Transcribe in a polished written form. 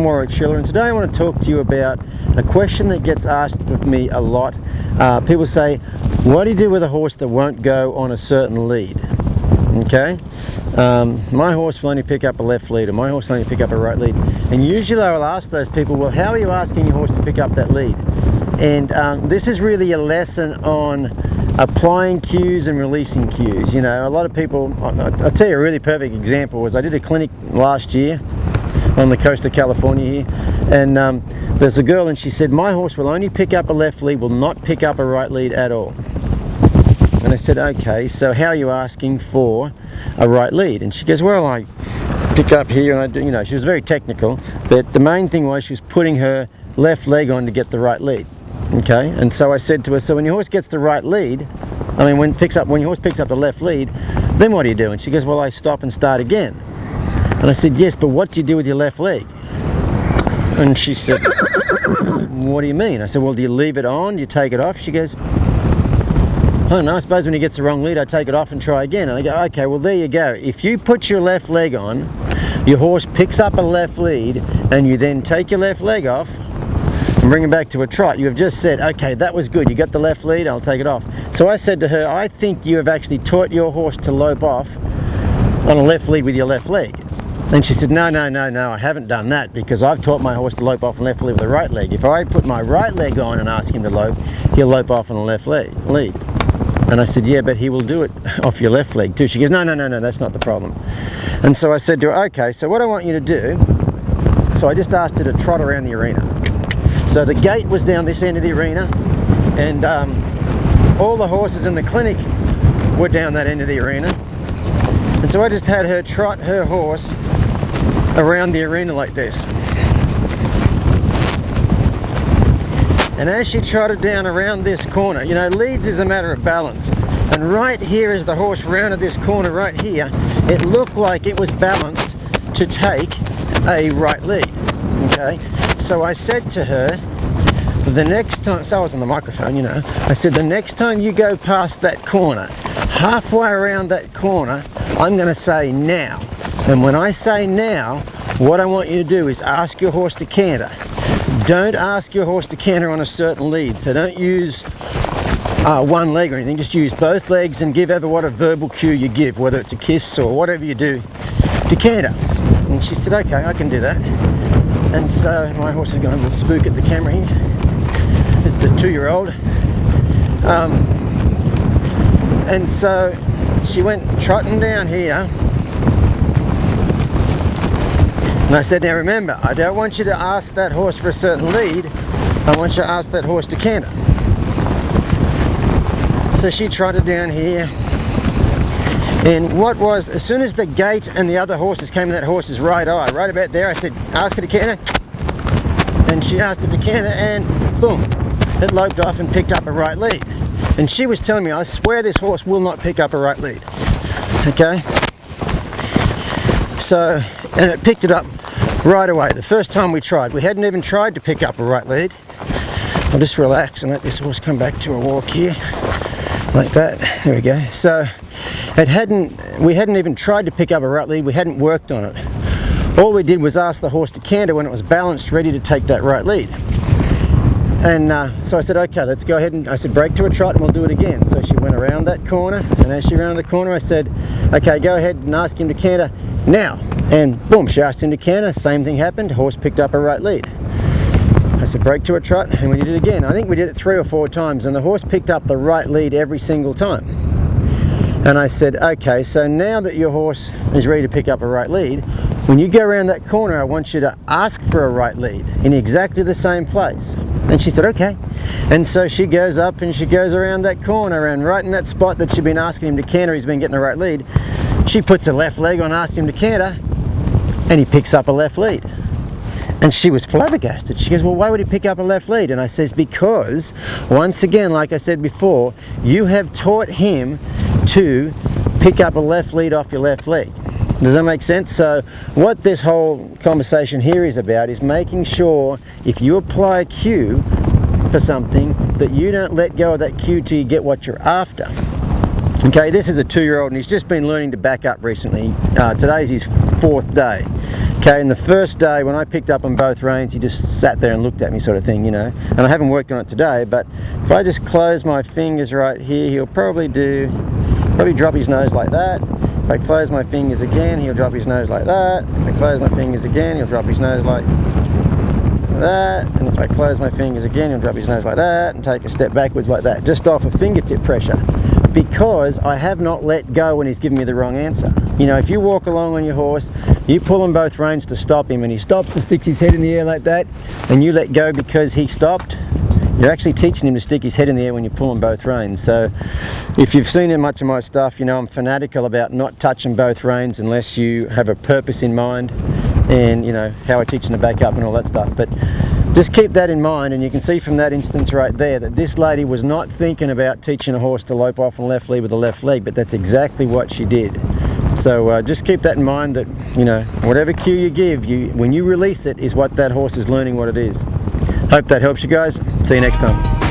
Warwick Schiller, and today I want to talk to you about a question that gets asked of me a lot. People say, what do you do with a horse that won't go on a certain lead? Okay, my horse will only pick up a left lead, or my horse will only pick up a right lead. And usually I will ask those people, well, how are you asking your horse to pick up that lead? And this is really a lesson on applying cues and releasing cues. You know, a lot of people, I'll tell you a really perfect example was I did a clinic last year on the coast of California here, and there's a girl and she said, my horse will only pick up a left lead, will not pick up a right lead at all. And I said, okay, so how are you asking for a right lead? And she goes, well, I pick up here and I do, you know, she was very technical, but the main thing was she was putting her left leg on to get the right lead. Okay, and so I said to her, so when your horse gets the right lead, I mean when your horse picks up the left lead, then what do you do? And she goes, well, I stop and start again. And I said, yes, but what do you do with your left leg? And she said, what do you mean? I said, well, do you leave it on? Do you take it off? She goes, I don't know, I suppose when he gets the wrong lead, I take it off and try again. And I go, okay, well, there you go. If you put your left leg on, your horse picks up a left lead, and you then take your left leg off and bring him back to a trot, you have just said, okay, that was good, you got the left lead, I'll take it off. So I said to her, I think you have actually taught your horse to lope off on a left lead with your left leg. And she said, no, I haven't done that, because I've taught my horse to lope off on left lead with the right leg. If I put my right leg on and ask him to lope, he'll lope off on the left lead. And I said, yeah, but he will do it off your left leg too. She goes, no, that's not the problem. And so I said to her, okay, so what I want you to do, so I just asked her to trot around the arena. So the gate was down this end of the arena, and all the horses in the clinic were down that end of the arena. And so I just had her trot her horse around the arena like this. And as she trotted down around this corner, you know, leads is a matter of balance. And right here as the horse rounded this corner right here, it looked like it was balanced to take a right lead, okay? So I said to her, the next time, so I was on the microphone, you know, I said, the next time you go past that corner, halfway around that corner, I'm going to say now. And when I say now, what I want you to do is ask your horse to canter. Don't ask your horse to canter on a certain lead. So don't use one leg or anything, just use both legs and give over what a verbal cue you give, whether it's a kiss or whatever you do, to canter. And she said, okay, I can do that. And so my horse is going a little spook at the camera here. This is a 2-year-old. And so she went trotting down here. And I said, now remember, I don't want you to ask that horse for a certain lead. I want you to ask that horse to canter. So she trotted down here. And what was, as soon as the gate and the other horses came in that horse's right eye, right about there, I said, ask her to canter. And she asked her to canter, and boom, it loped off and picked up a right lead. And she was telling me, I swear this horse will not pick up a right lead. Okay? So, and it picked it up right away. The first time we tried, we hadn't even tried to pick up a right lead. I'll just relax and let this horse come back to a walk here, like that. There we go. So, we hadn't even tried to pick up a right lead. We hadn't worked on it. All we did was ask the horse to canter when it was balanced, ready to take that right lead. And so I said, okay, let's go ahead, and I said, break to a trot and we'll do it again. So she went around that corner, and as she rounded the corner, I said, okay, go ahead and ask him to canter now. And boom, she asked him to canter, same thing happened, horse picked up a right lead. I said, break to a trot, and we did it again. I think we did it 3 or 4 times, and the horse picked up the right lead every single time. And I said, okay, so now that your horse is ready to pick up a right lead, when you go around that corner, I want you to ask for a right lead in exactly the same place. And she said, okay. And so she goes up and she goes around that corner, and right in that spot that she'd been asking him to canter, he's been getting a right lead, she puts her left leg on, asks him to canter, and he picks up a left lead. And she was flabbergasted. She goes, well, why would he pick up a left lead? And I says, because, once again, like I said before, you have taught him to pick up a left lead off your left leg. Does that make sense? So what this whole conversation here is about is making sure if you apply a cue for something that you don't let go of that cue till you get what you're after. Okay, this is a 2-year-old and he's just been learning to back up recently. Today's his 4th day. Okay, and the first day when I picked up on both reins, he just sat there and looked at me, sort of thing, you know. And I haven't worked on it today, but if I just close my fingers right here, he'll probably drop his nose like that. If I close my fingers again, he'll drop his nose like that. If I close my fingers again, he'll drop his nose like that. And if I close my fingers again, he'll drop his nose like that and take a step backwards like that, just off of fingertip pressure, because I have not let go when he's given me the wrong answer. You know, if you walk along on your horse, you pull on both reins to stop him, and he stops and sticks his head in the air like that, and you let go because he stopped, you're actually teaching him to stick his head in the air when you pull on both reins. So if you've seen much of my stuff, you know I'm fanatical about not touching both reins unless you have a purpose in mind, and you know how I teach them to back up and all that stuff. But just keep that in mind, and you can see from that instance right there that this lady was not thinking about teaching a horse to lope off on left lead with the left leg, but that's exactly what she did. So just keep that in mind, that you know whatever cue you give, when you release it is what that horse is learning what it is. Hope that helps you guys. See you next time.